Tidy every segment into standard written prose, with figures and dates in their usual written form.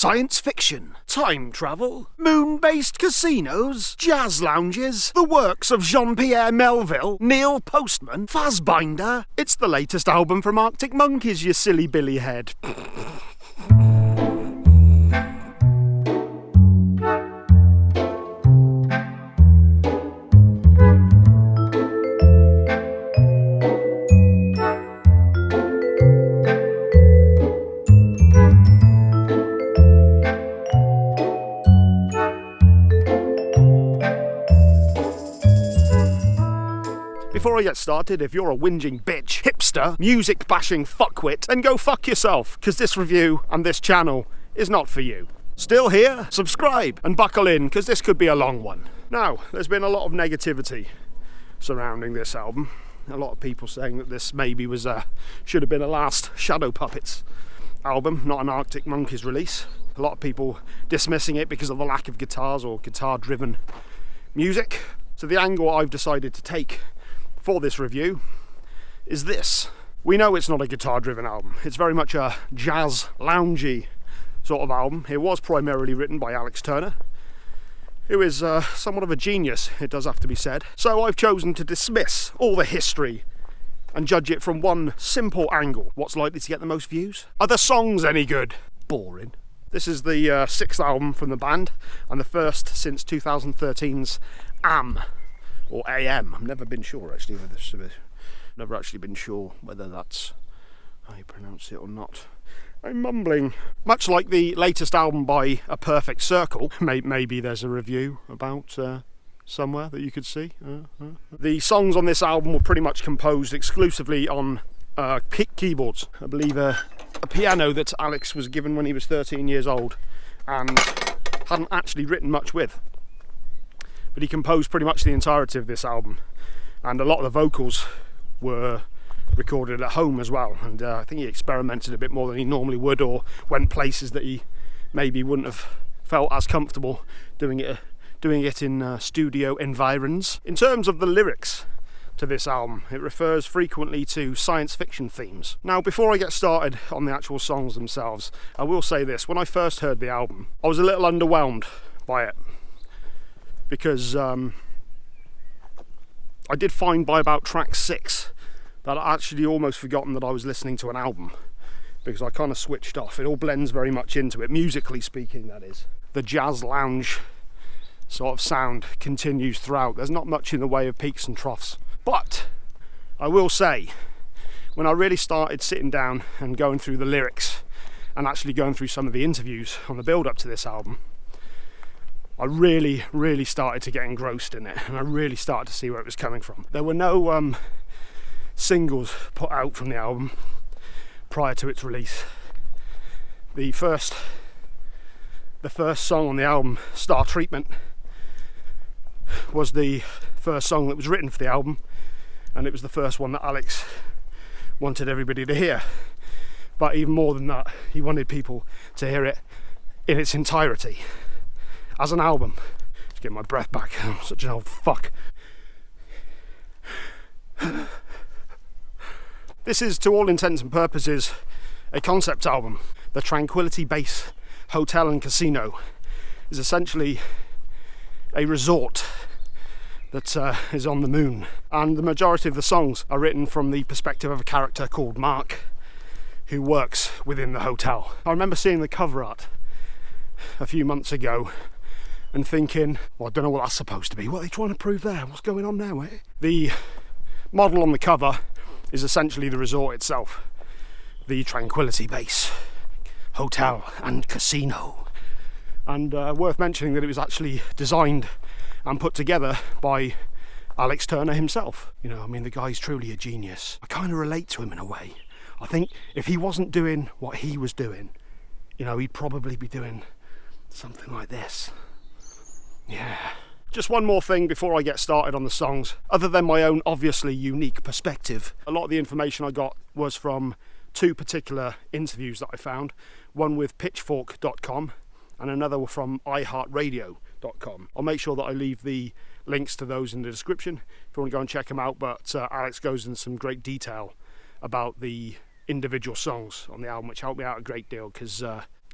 science fiction, time travel, moon-based casinos, jazz lounges, the works of Jean-Pierre Melville, Neil Postman, Fassbinder. It's the latest album from Arctic Monkeys, you silly billy head. Before I get started, if you're a whinging bitch, hipster, music-bashing fuckwit, then go fuck yourself, because this review and this channel is not for you. Still here? Subscribe and buckle in, because this could be a long one. Now, there's been a lot of negativity surrounding this album. A lot of people saying that this maybe was should have been a last Shadow Puppets album, not an Arctic Monkeys release. A lot of people dismissing it because of the lack of guitars or guitar-driven music. So the angle I've decided to take for this review is this. We know it's not a guitar-driven album. It's very much a jazz, loungy sort of album. It was primarily written by Alex Turner, who is somewhat of a genius, it does have to be said. So I've chosen to dismiss all the history and judge it from one simple angle. What's likely to get the most views? Are the songs any good? Boring. This is the sixth album from the band, and the first since 2013's AM. Or AM. I've never been sure actually with this. Never actually been sure whether that's how you pronounce it or not. I'm mumbling. Much like the latest album by A Perfect Circle, maybe there's a review about somewhere that you could see. The songs on this album were pretty much composed exclusively on keyboards. I believe a piano that Alex was given when he was 13 years old and hadn't actually written much with. But he composed pretty much the entirety of this album, and a lot of the vocals were recorded at home as well, and I think he experimented a bit more than he normally would, or went places that he maybe wouldn't have felt as comfortable doing it in studio environs. In terms of the lyrics to this album, it refers frequently to science fiction themes. Now, before I get started on the actual songs themselves, I will say this. When I first heard the album, I was a little underwhelmed by it, because I did find by about track 6 that I actually almost forgotten that I was listening to an album, because I kind of switched off. It all blends very much into it, musically speaking, that is. The jazz lounge sort of sound continues throughout. There's not much in the way of peaks and troughs. But I will say, when I really started sitting down and going through the lyrics and actually going through some of the interviews on the build-up to this album, I really started to get engrossed in it, and I really started to see where it was coming from. There were no singles put out from the album prior to its release. The first song on the album, Star Treatment, was the first song that was written for the album, and it was the first one that Alex wanted everybody to hear. But even more than that, he wanted people to hear it in its entirety as an album. Let's get my breath back. I'm such an old fuck. This is, to all intents and purposes, a concept album. The Tranquility Base Hotel and Casino is essentially a resort that is on the moon, and the majority of the songs are written from the perspective of a character called Mark, who works within the hotel. I remember seeing the cover art a few months ago and thinking, well, I don't know what that's supposed to be. What are they trying to prove there? What's going on now, eh? The model on the cover is essentially the resort itself, the Tranquility Base Hotel and Casino. And worth mentioning that it was actually designed and put together by Alex Turner himself. You know, I mean, the guy's truly a genius. I kind of relate to him in a way. I think if he wasn't doing what he was doing, you know, he'd probably be doing something like this. Yeah. Just one more thing before I get started on the songs. Other than my own obviously unique perspective, a lot of the information I got was from two particular interviews that I found. One with pitchfork.com and another from iHeartRadio.com. I'll make sure that I leave the links to those in the description if you want to go and check them out, but Alex goes into some great detail about the individual songs on the album, which helped me out a great deal, because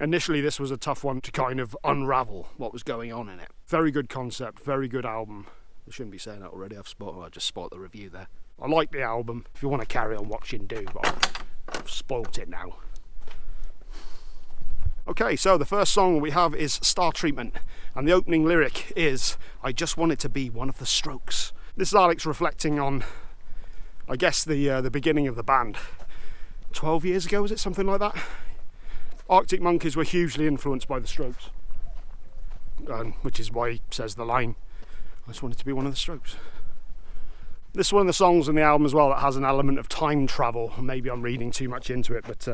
Initially, this was a tough one to kind of unravel what was going on in it. Very good concept, very good album. I shouldn't be saying that already, I just spoiled the review there. I like the album. If you want to carry on watching, do, but I've spoilt it now. Okay, so the first song we have is Star Treatment, and the opening lyric is, I just wanted to be one of the Strokes. This is Alex reflecting on, I guess, the beginning of the band. 12 years ago, was it? Something like that? Arctic Monkeys were hugely influenced by the Strokes, which is why he says the line, I just wanted to be one of the Strokes. This is one of the songs in the album as well that has an element of time travel. Maybe I'm reading too much into it, but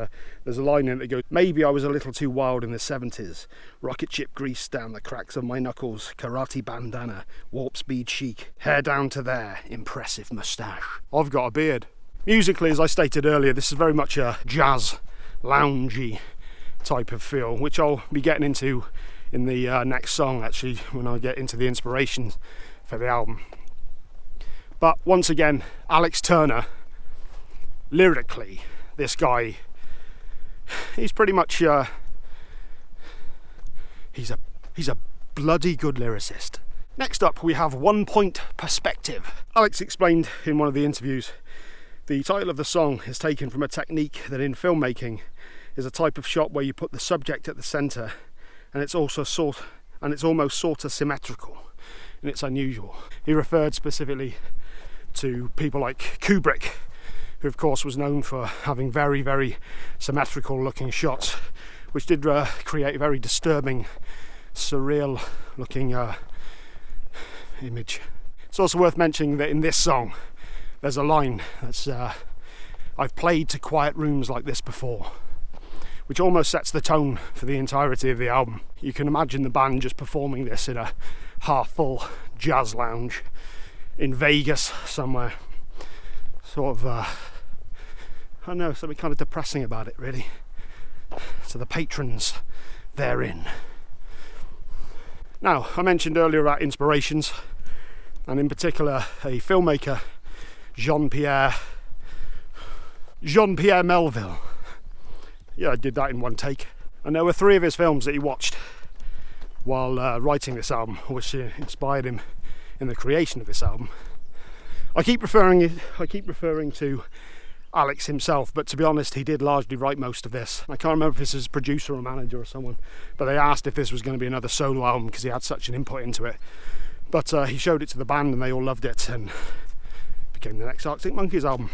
there's a line in it that goes, maybe I was a little too wild in the 70s. Rocket ship grease down the cracks of my knuckles, karate bandana, warp speed chic, hair down to there, impressive moustache. I've got a beard. Musically, as I stated earlier, this is very much a jazz, loungy type of feel, which I'll be getting into in the next song, actually, when I get into the inspirations for the album. But once again, Alex Turner, lyrically, this guy, he's pretty much, he's a bloody good lyricist. Next up, we have 1 Point Perspective. Alex explained in one of the interviews, the title of the song is taken from a technique that in filmmaking is a type of shot where you put the subject at the centre, and it's almost sort of symmetrical, and it's unusual. He referred specifically to people like Kubrick, who of course was known for having very, very symmetrical looking shots, which did create a very disturbing, surreal looking image. It's also worth mentioning that in this song there's a line that's I've played to quiet rooms like this before, which almost sets the tone for the entirety of the album. You can imagine the band just performing this in a half-full jazz lounge in Vegas somewhere. Sort of, I don't know, something kind of depressing about it, really. So the patrons therein. Now, I mentioned earlier about inspirations, and in particular a filmmaker, Jean-Pierre Melville. Yeah, I did that in one take. And there were 3 of his films that he watched while writing this album, which inspired him in the creation of this album. I keep referring to Alex himself, but to be honest, he did largely write most of this. I can't remember if this is producer or manager or someone, but they asked if this was going to be another solo album because he had such an input into it. But he showed it to the band and they all loved it, and it became the next Arctic Monkeys album.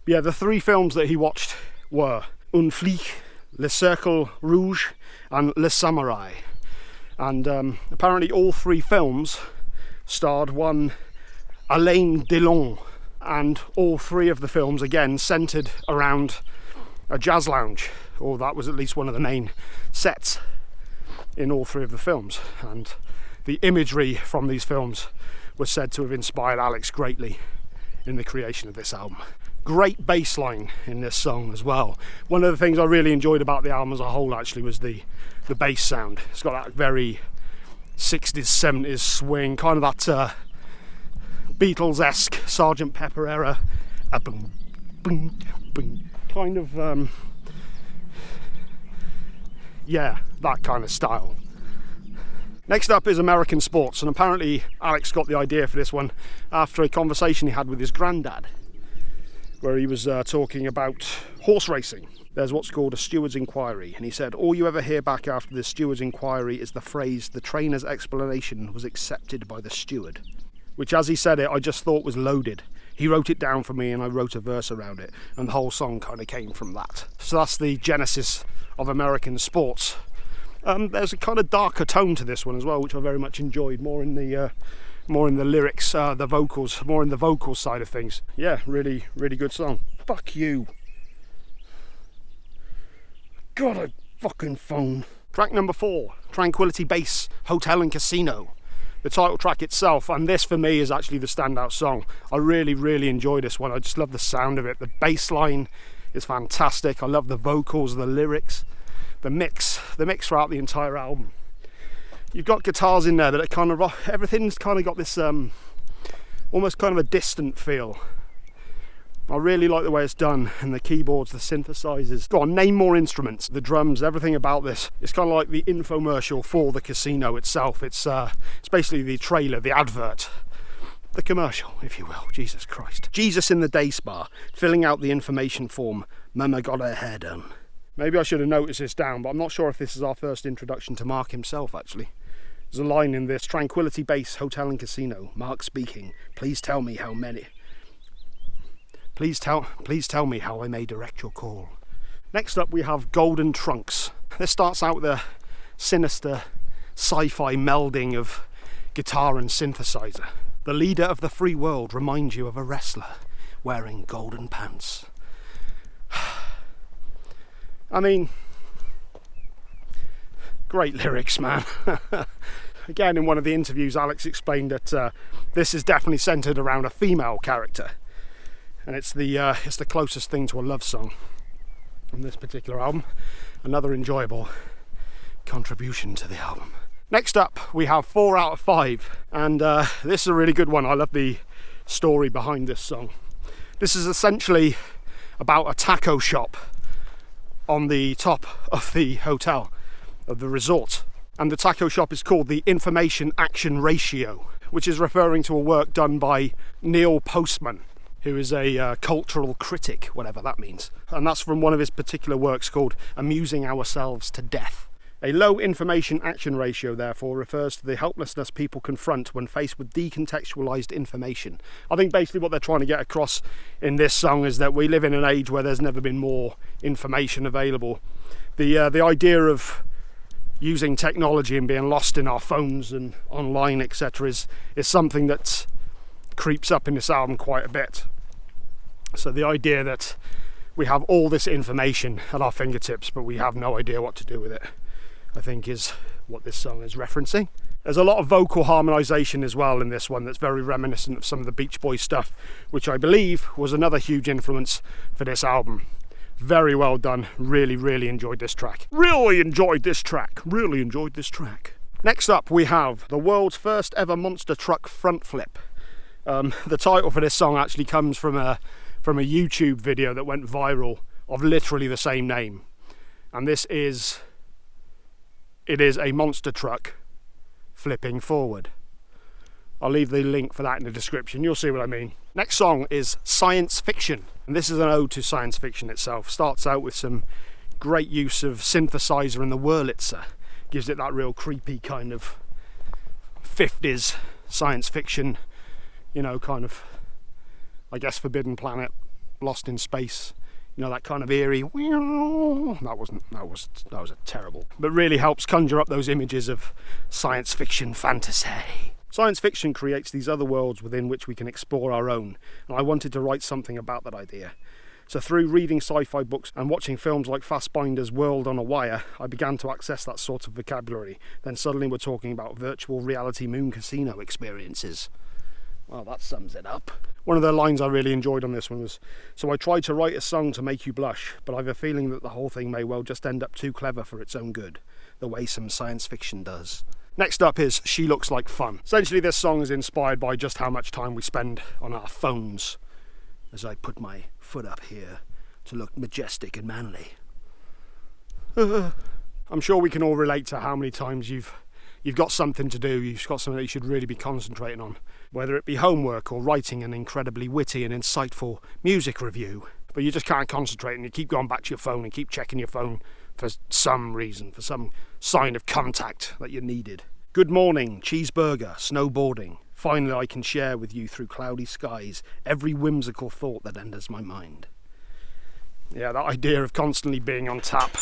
But yeah, the 3 films that he watched were Un Flic, Le Cercle Rouge and Le Samurai. And apparently all 3 films starred one Alain Delon, and all 3 of the films again centred around a jazz lounge, or that was at least one of the main sets in all 3 of the films. And the imagery from these films was said to have inspired Alex greatly in the creation of this album. Great bass line in this song as well. One of the things I really enjoyed about the album as a whole actually was the bass sound. It's got that very 60s, 70s swing, kind of that Beatles-esque Sgt. Pepper era, boom, boom, boom, kind of, yeah, that kind of style. Next up is American sports, and apparently Alex got the idea for this one after a conversation he had with his granddad, where he was talking about horse racing. There's what's called a steward's inquiry, and he said, all you ever hear back after the steward's inquiry is the phrase, the trainer's explanation was accepted by the steward. Which, as he said it, I just thought was loaded. He wrote it down for me and I wrote a verse around it, and the whole song kind of came from that. So that's the genesis of American sports. There's a kind of darker tone to this one as well, which I very much enjoyed, more in the lyrics, the vocals, more in the vocal side of things. Yeah, really, really good song. Fuck you. God, I fucking phone. Track number 4, Tranquility Base Hotel and Casino. The title track itself, and this for me is actually the standout song. I really, really enjoy this one. I just love the sound of it. The bass line is fantastic. I love the vocals, the lyrics, the mix throughout the entire album. You've got guitars in there that are kind of, everything's kind of got this almost kind of a distant feel. I really like the way it's done, and the keyboards, the synthesizers. Go on, name more instruments, the drums, everything about this. It's kind of like the infomercial for the casino itself. It's basically the trailer, the advert, the commercial, if you will. Jesus Christ. Jesus in the day spa, filling out the information form. Mama got her hair done. Maybe I should have noticed this down, but I'm not sure if this is our first introduction to Mark himself, actually. There's a line in this: Tranquility Base Hotel and Casino, Mark speaking. Please tell me how many. Please tell me how I may direct your call. Next up we have Golden Trunks. This starts out with a sinister sci-fi melding of guitar and synthesizer. The leader of the free world reminds you of a wrestler wearing golden pants. I mean, great lyrics, man. Again, in one of the interviews, Alex explained that this is definitely centered around a female character. And it's the closest thing to a love song on this particular album. Another enjoyable contribution to the album. Next up, we have 4 out of 5, and this is a really good one. I love the story behind this song. This is essentially about a taco shop on the top of the hotel, of the resort. And the taco shop is called the Information Action Ratio, which is referring to a work done by Neil Postman, who is a cultural critic, whatever that means. And that's from one of his particular works called Amusing Ourselves to Death. A low information action ratio, therefore, refers to the helplessness people confront when faced with decontextualized information. I think basically what they're trying to get across in this song is that we live in an age where there's never been more information available. The idea of using technology and being lost in our phones and online, etc., is something that creeps up in this album quite a bit. So the idea that we have all this information at our fingertips but we have no idea what to do with it, I think is what this song is referencing. There's a lot of vocal harmonisation as well in this one that's very reminiscent of some of the Beach Boys stuff, which I believe was another huge influence for this album. Very well done. Really enjoyed this track. Really enjoyed this track. Next up we have the world's first ever monster truck front flip. The title for this song actually comes from a YouTube video that went viral of literally the same name, and it is a monster truck flipping forward. I'll leave the link for that in the description, you'll see what I mean. Next song is Science Fiction, and this is an ode to science fiction itself. Starts out with some great use of synthesizer and the Wurlitzer, gives it that real creepy kind of 50s science fiction, you know, kind of, I guess, Forbidden Planet, Lost in Space, you know, that kind of eerie. That was a terrible, but really helps conjure up those images of science fiction fantasy. Science fiction creates these other worlds within which we can explore our own, and I wanted to write something about that idea. So through reading sci-fi books and watching films like Fassbinder's World on a Wire, I began to access that sort of vocabulary. Then suddenly we're talking about virtual reality moon casino experiences. Well, that sums it up. One of the lines I really enjoyed on this one was, "So I tried to write a song to make you blush, but I've a feeling that the whole thing may well just end up too clever for its own good, the way some science fiction does." Next up is She Looks Like Fun. Essentially this song is inspired by just how much time we spend on our phones, as I put my foot up here to look majestic and manly. I'm sure we can all relate to how many times you've got something to do, you've got something that you should really be concentrating on, whether it be homework or writing an incredibly witty and insightful music review, but you just can't concentrate and you keep going back to your phone and keep checking your phone for some reason, for some sign of contact that you needed. Good morning, cheeseburger, snowboarding. Finally I can share with you through cloudy skies every whimsical thought that enters my mind. Yeah, that idea of constantly being on tap.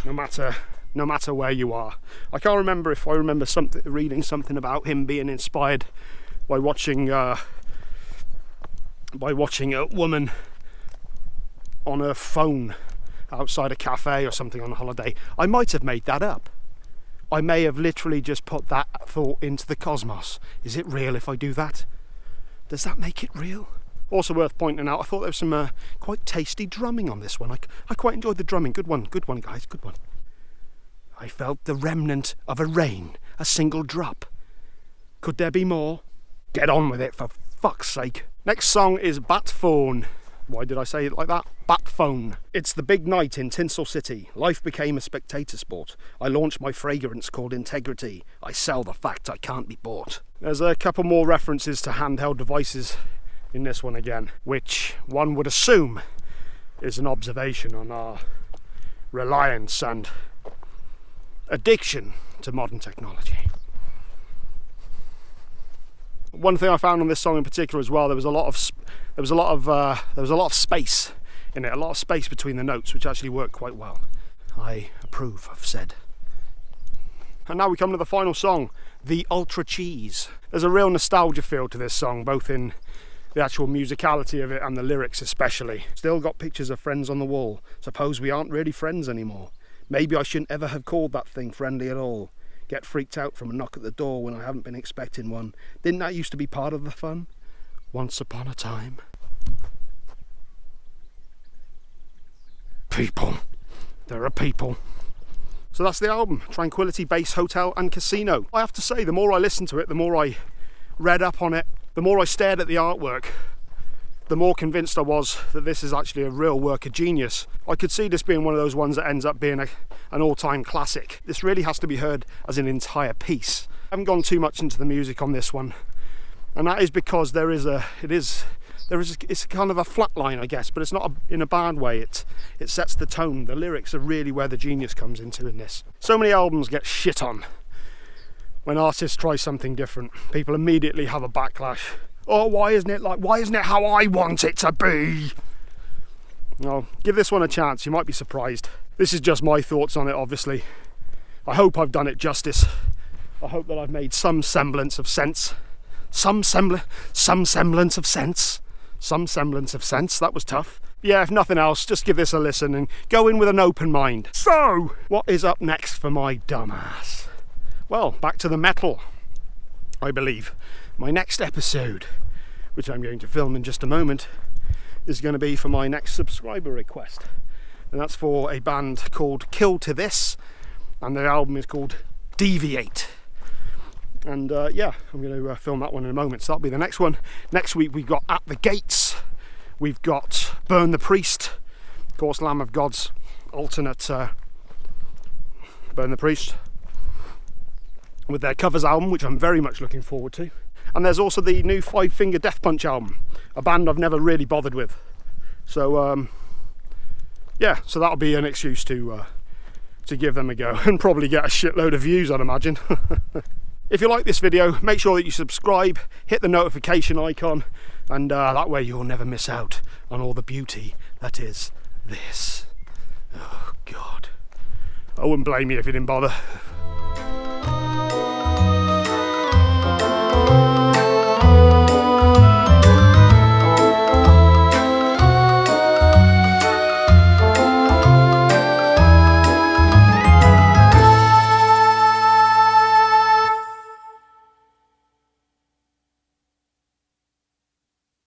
No matter where you are. I can't remember if I remember reading something about him being inspired by watching a woman on her phone outside a cafe or something on a holiday. I might have made that up. I may have literally just put that thought into the cosmos. Is it real if I do that? Does that make it real? Also worth pointing out, I thought there was some quite tasty drumming on this one. I quite enjoyed the drumming. Good one guys, good one. I felt the remnant of a rain, a single drop. Could there be more? Get on with it, for fuck's sake. Next song is Bat Phone. Why did I say it like that? Bat Phone. It's the big night in Tinsel City. Life became a spectator sport. I launched my fragrance called Integrity. I sell the fact I can't be bought. There's a couple more references to handheld devices in this one again, which one would assume is an observation on our reliance and addiction to modern technology. One thing I found on this song in particular as well, there was a lot of space in it, a lot of space between the notes, which actually worked quite well. I approve of said. And now we come to the final song, The Ultra Cheese. There's a real nostalgia feel to this song, both in the actual musicality of it and the lyrics especially. Still got pictures of friends on the wall. Suppose we aren't really friends anymore. Maybe I shouldn't ever have called that thing friendly at all. Get freaked out from a knock at the door when I haven't been expecting one. Didn't that used to be part of the fun? Once upon a time. People. There are people. So that's the album, Tranquility Base Hotel and Casino. I have to say, the more I listened to it, the more I read up on it, the more I stared at the artwork, the more convinced I was that this is actually a real work of genius. I could see this being one of those ones that ends up being an all-time classic. This really has to be heard as an entire piece. I haven't gone too much into the music on this one, and that is because it's kind of a flat line, I guess, but it's not in a bad way. It sets the tone. The lyrics are really where the genius comes into in this. So many albums get shit on when artists try something different. People immediately have a backlash. Oh, why isn't it how I want it to be? Well, give this one a chance, you might be surprised. This is just my thoughts on it, obviously. I hope I've done it justice. I hope that I've made some semblance of sense. Some semblance of sense. Some semblance of sense, that was tough. Yeah, if nothing else, just give this a listen and go in with an open mind. So, what is up next for my dumbass? Well, back to the metal, I believe. My next episode, which I'm going to film in just a moment, is going to be for my next subscriber request. And that's for a band called Kill to This, and their album is called Deviate. And yeah, I'm going to film that one in a moment, so that'll be the next one. Next week we've got At the Gates, we've got Burn the Priest, of course Lamb of God's alternate Burn the Priest, with their covers album, which I'm very much looking forward to. And there's also the new Five Finger Death Punch album, a band I've never really bothered with. So yeah, so that'll be an excuse to give them a go and probably get a shitload of views, I'd imagine. If you like this video, make sure that you subscribe, hit the notification icon, and that way you'll never miss out on all the beauty that is this. Oh God, I wouldn't blame you if you didn't bother.